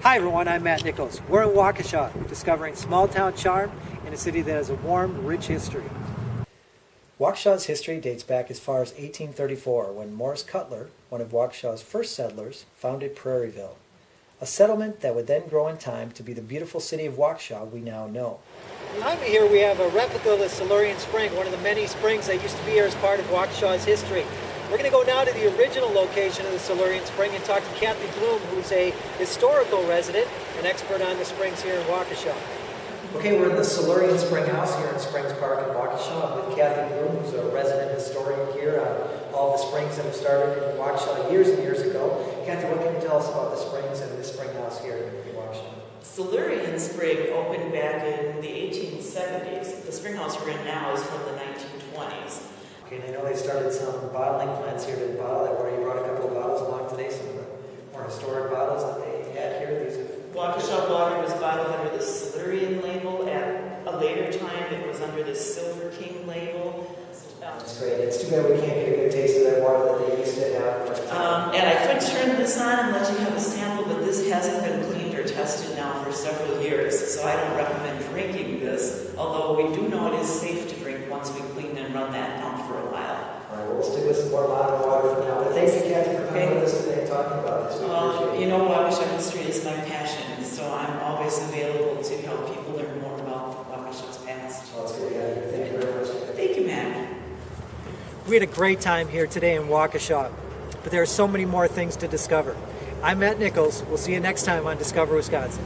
Hi everyone, I'm Matt Nichols. We're in Waukesha, discovering small town charm in a city that has a warm, rich history. Waukesha's history dates back as far as 1834, when Morris Cutler, one of Waukesha's first settlers, founded Prairieville, a settlement that would then grow in time to be the beautiful city of Waukesha we now know. Behind me here we have a replica of the Silurian Spring, one of the many springs that used to be here as part of Waukesha's history. We're going to go now to the original location of the Silurian Spring and talk to Kathy Bloom, who's a historical resident and expert on the springs here in Waukesha. Okay, we're in the Silurian Spring House here in Springs Park in Waukesha with Kathy Bloom, who's a resident historian here on all the springs that have started in Waukesha years and years ago. Kathy, what can you tell us about the springs and the spring house here in Waukesha? Silurian Spring opened back in the 1870s. The spring house we're in now is from the 1920s. Okay, and I know they started some bottling plants here to bottle that, where you brought a couple of bottles along today, some of the more historic bottles that they had here. These are Waukesha water was bottled under the Silurian label. At a later time, it was under the Silver King label. That's great. It's too bad we can't get a good taste of that water that they used to have. And I could turn this on and let you have a sample, but this hasn't been cleaned or tested now for several years, so I don't recommend drinking this, although we do know it is safe to drink once we clean and run that pump for a while. All right, well, we'll stick with some more bottled water for now. But thank you, Kathy, for coming with us today and talking about this. You know, Waukesha history is my passion, so I'm always available to help people learn more about Waukesha's past. Well, that's good to have you. Thank you very much. Thank you, Matt. We had a great time here today in Waukesha, but there are so many more things to discover. I'm Matt Nichols. We'll see you next time on Discover Wisconsin.